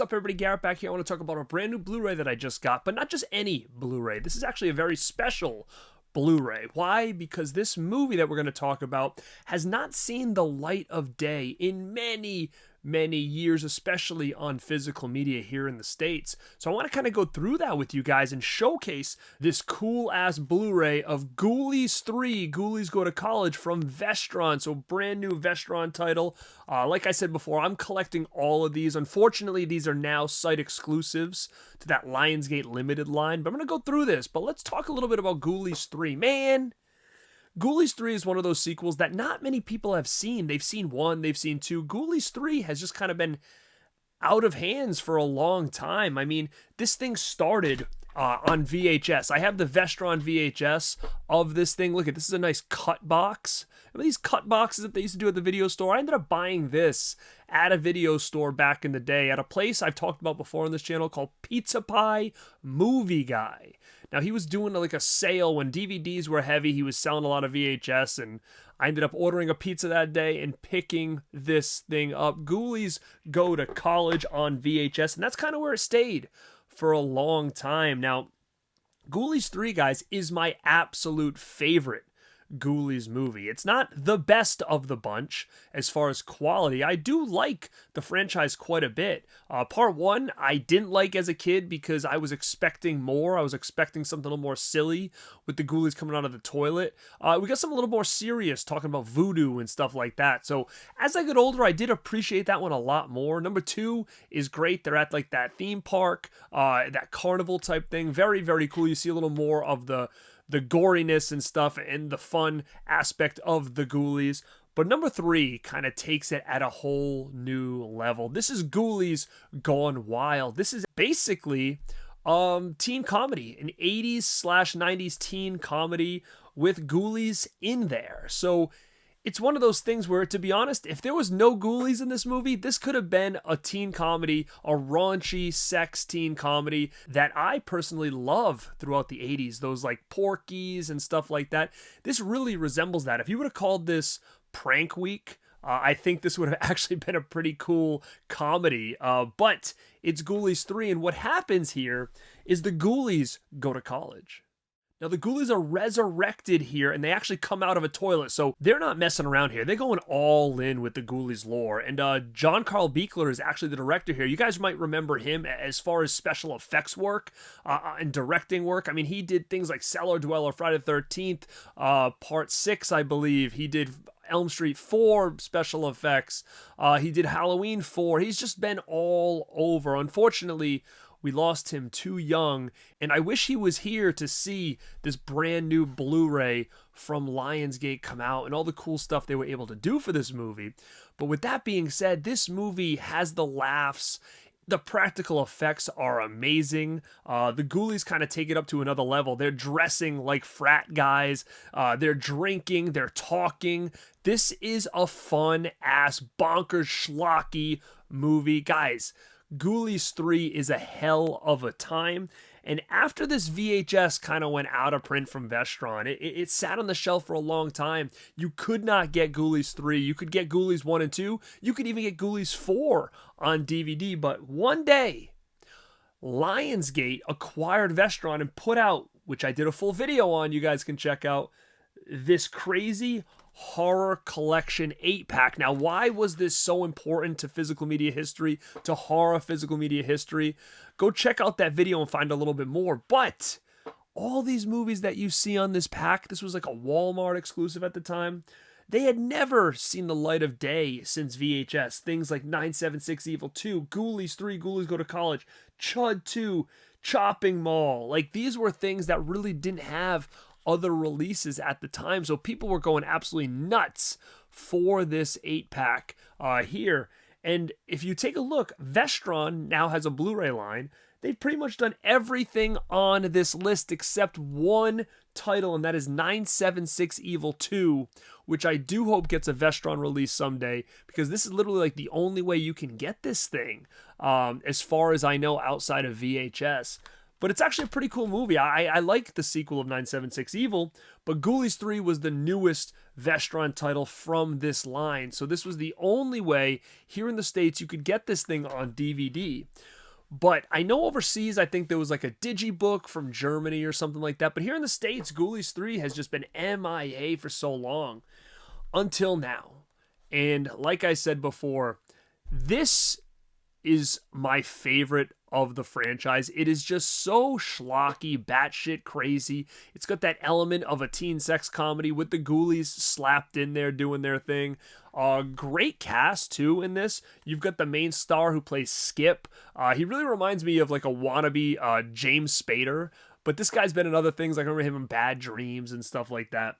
What's up, everybody? Garrett back here. I want to talk about a brand new Blu-ray that I just got, but not just any Blu-ray. This is actually a very special Blu-ray. Why? Because this movie that we're going to talk about has not seen the light of day in many years, especially on physical media here in the States. So I want to kind of go through that with you guys and showcase this cool-ass Blu-ray of Ghoulies 3, Ghoulies Go to College from Vestron. So brand new Vestron title. Like I said before, I'm collecting all of these. Unfortunately, these are now site exclusives to that Lionsgate Limited line, but I'm going to go through this. But let's talk a little bit about Ghoulies 3. Man, Ghoulies 3 is one of those sequels that not many people have seen. They've seen 1, they've seen 2. Ghoulies 3 has just kind of been out of hands for a long time. I mean, this thing started on VHS. I have the Vestron VHS of this thing. Look at this, is a nice cut box. Remember these cut boxes that they used to do at the video store? I ended up buying this at a video store back in the day at a place I've talked about before on this channel called Pizza Pie Movie Guy. Now, he was doing like a sale when DVDs were heavy. He was selling a lot of VHS, and I ended up ordering a pizza that day and picking this thing up. Ghoulies Go to College on VHS, and that's kind of where it stayed for a long time. Now, Ghoulies 3, guys, is my absolute favorite Ghoulies movie. It's not the best of the bunch as far as quality. I do like the franchise quite a bit. Part 1 I didn't like as a kid because I was expecting more. I was expecting something a little more silly with the Ghoulies coming out of the toilet. We got some a little more serious, talking about voodoo and stuff like that. So as I get older, I did appreciate that one a lot more. Number 2 is great. They're at like that theme park, that carnival type thing. Very cool. You see a little more of the goriness and stuff and the fun aspect of the Ghoulies. But number 3 kind of takes it at a whole new level. This is Ghoulies Gone Wild. This is basically teen comedy, an 80s/90s teen comedy with Ghoulies in there. So it's one of those things where, to be honest, if there was no Ghoulies in this movie, this could have been a teen comedy, a raunchy sex teen comedy that I personally love throughout the 80s. Those like Porky's and stuff like that. This really resembles that. If you would have called this Prank Week, I think this would have actually been a pretty cool comedy. But it's Ghoulies 3, and what happens here is the Ghoulies go to college. Now, the Ghoulies are resurrected here, and they actually come out of a toilet, so they're not messing around here. They're going all in with the Ghoulies lore, and John Carl Buechler is actually the director here. You guys might remember him as far as special effects work and directing work. I mean, he did things like Cellar Dweller, Friday the 13th, Part 6, I believe. He did Elm Street 4 special effects. He did Halloween 4. He's just been all over. Unfortunately, we lost him too young, and I wish he was here to see this brand new Blu-ray from Lionsgate come out and all the cool stuff they were able to do for this movie. But with that being said, this movie has the laughs. The practical effects are amazing. The Ghoulies kind of take it up to another level. They're dressing like frat guys. They're drinking. They're talking. This is a fun-ass, bonkers, schlocky movie. Guys, Ghoulies 3 is a hell of a time, and after this VHS kind of went out of print from Vestron, it sat on the shelf for a long time. You could not get Ghoulies 3. You could get Ghoulies 1 and 2. You could even get Ghoulies 4 on DVD, but one day, Lionsgate acquired Vestron and put out, which I did a full video on, you guys can check out, this crazy horror collection 8-pack. Now, why was this so important to physical media history, to horror physical media history? Go check out that video and find a little bit more. But all these movies that you see on this pack, this was like a Walmart exclusive at the time, they had never seen the light of day since VHS. Things like 976 Evil 2, Ghoulies 3, Ghoulies Go to College, Chud 2, Chopping Mall. Like, these were things that really didn't have other releases at the time, so people were going absolutely nuts for this 8-pack here. And if you take a look, Vestron now has a Blu-ray line. They've pretty much done everything on this list except one title, and that is 976 Evil 2, which I do hope gets a Vestron release someday, because this is literally like the only way you can get this thing, as far as I know, outside of VHS. But it's actually a pretty cool movie. I like the sequel of 976 Evil, but Ghoulies 3 was the newest Vestron title from this line. So this was the only way here in the States you could get this thing on DVD. But I know overseas, I think there was like a digibook from Germany or something like that. But here in the States, Ghoulies 3 has just been MIA for so long until now. And like I said before, this is my favorite of the franchise. It is just so schlocky, batshit crazy. It's got that element of a teen sex comedy with the Ghoulies slapped in there doing their thing. Great cast too in this. You've got the main star who plays Skip. He really reminds me of like a wannabe James Spader. But this guy's been in other things. Like I remember him in Bad Dreams and stuff like that.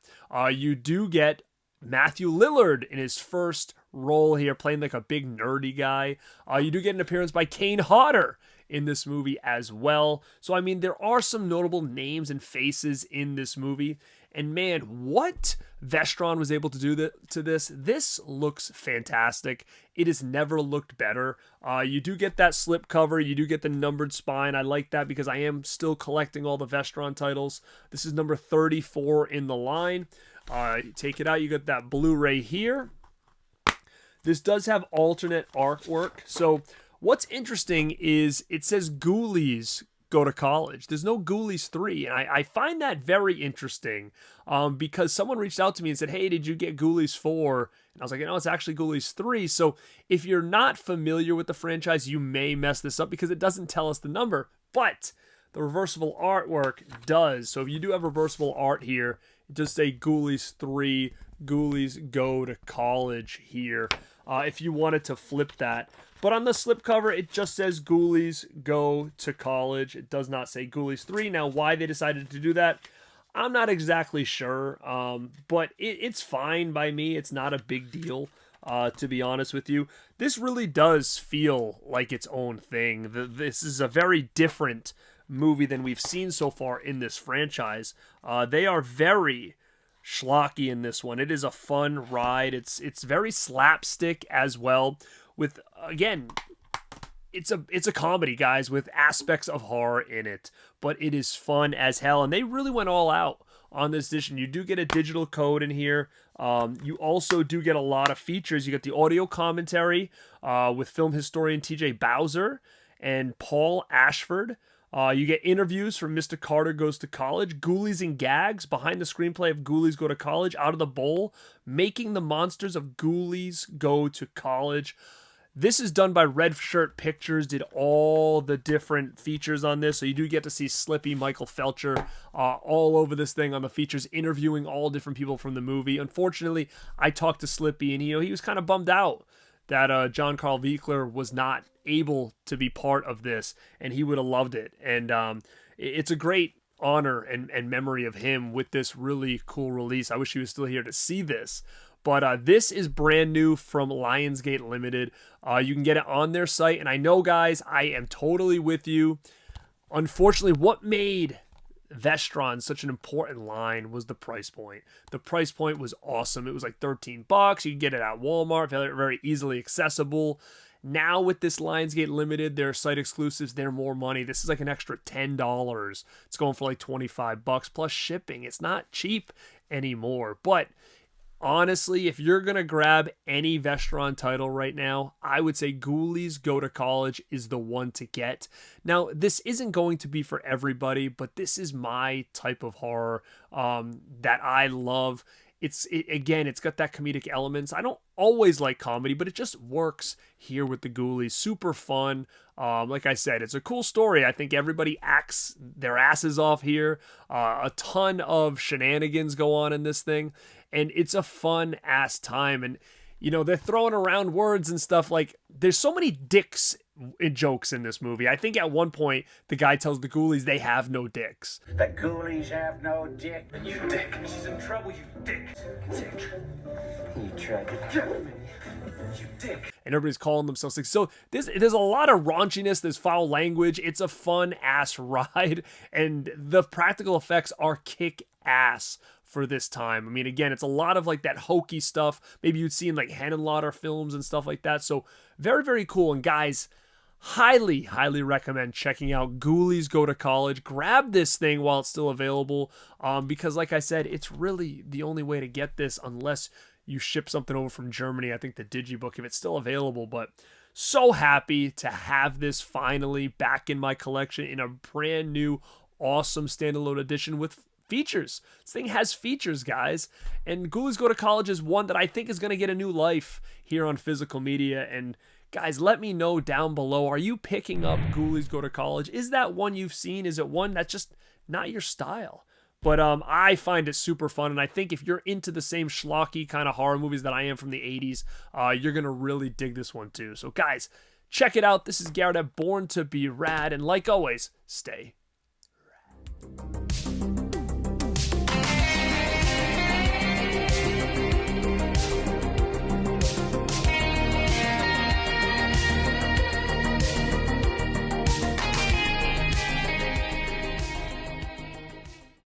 You do get Matthew Lillard in his first role here, playing like a big nerdy guy. You do get an appearance by Kane Hodder in this movie as well. So, I mean, there are some notable names and faces in this movie. And man, what Vestron was able to do to this looks fantastic. It has never looked better. You do get that slip cover. You do get the numbered spine. I like that because I am still collecting all the Vestron titles. This is number 34 in the line. Take it out. You got that Blu-ray here. This does have alternate artwork. So what's interesting is it says Ghoulies go to college. There's no Ghoulies 3. And I find that very interesting because someone reached out to me and said, hey, did you get Ghoulies 4? And I was like, no, it's actually Ghoulies 3. So if you're not familiar with the franchise, you may mess this up because it doesn't tell us the number. But the reversible artwork does. So if you do have reversible art here, it does say Ghoulies 3, Ghoulies go to college here. If you wanted to flip that. But on the slipcover, it just says Ghoulies go to college. It does not say Ghoulies 3. Now, why they decided to do that, I'm not exactly sure. But it's fine by me. It's not a big deal, to be honest with you. This really does feel like its own thing. This is a very different movie than we've seen so far in this franchise. They are very schlocky in this one. It is a fun ride. It's very slapstick as well. With again, it's a comedy, guys, with aspects of horror in it, but it is fun as hell. And they really went all out on this edition. You do get a digital code in here. You also do get a lot of features. You get the audio commentary with film historian TJ Bowser and Paul Ashford. You get interviews from Mr. Carter Goes to College, Ghoulies and Gags, behind the screenplay of Ghoulies Go to College, Out of the Bowl, Making the Monsters of Ghoulies Go to College. This is done by Red Shirt Pictures, did all the different features on this, so you do get to see Slippy, Michael Felcher, all over this thing on the features, interviewing all different people from the movie. Unfortunately, I talked to Slippy, and he was kind of bummed out that John Carl Wiekler was not able to be part of this, and he would have loved it. And it's a great honor and memory of him with this really cool release. I wish he was still here to see this. But this is brand new from Lionsgate Limited. You can get it on their site. And I know, guys, I am totally with you. Unfortunately, what made Vestron such an important line was the price point. The price point was awesome. It was like $13. You can get it at Walmart, very easily accessible. Now with this Lionsgate Limited, their site exclusives, they're more money. This is like an extra $10. It's going for like $25 plus shipping. It's not cheap anymore. But honestly, if you're going to grab any Vestron title right now, I would say Ghoulies Go to College is the one to get. Now, this isn't going to be for everybody, but this is my type of horror that I love. It's got that comedic elements. I don't always like comedy, but it just works here with the Ghoulies. Super fun. Like I said, it's a cool story. I think everybody acts their asses off here. A ton of shenanigans go on in this thing, and it's a fun ass time. And you know, they're throwing around words and stuff like there's so many dicks jokes in this movie. I think at one point the guy tells the Ghoulies they have no dicks. The Ghoulies have no dick. You dick. She's in trouble, you dick. Dick. You tried to kill me. You dick. And everybody's calling themselves dicks. So there's a lot of raunchiness, there's foul language. It's a fun ass ride, and the practical effects are kick ass for this time. I mean, again, it's a lot of like that hokey stuff maybe you'd see in like Henenlotter films and stuff like that. So very, very cool. And guys, highly, highly recommend checking out Ghoulies Go to College. Grab this thing while it's still available, because like I said, it's really the only way to get this unless you ship something over from Germany. I think the Digibook, if it's still available, but so happy to have this finally back in my collection in a brand new, awesome standalone edition with features. This thing has features, guys. And Ghoulies Go to College is one that I think is going to get a new life here on physical media. And guys, let me know down below. Are you picking up Ghoulies Go to College? Is that one you've seen? Is it one that's just not your style? But I find it super fun, and I think if you're into the same schlocky kind of horror movies that I am from the 80s, you're going to really dig this one too. So guys, check it out. This is Garrett at Born to Be Rad, and like always, stay rad.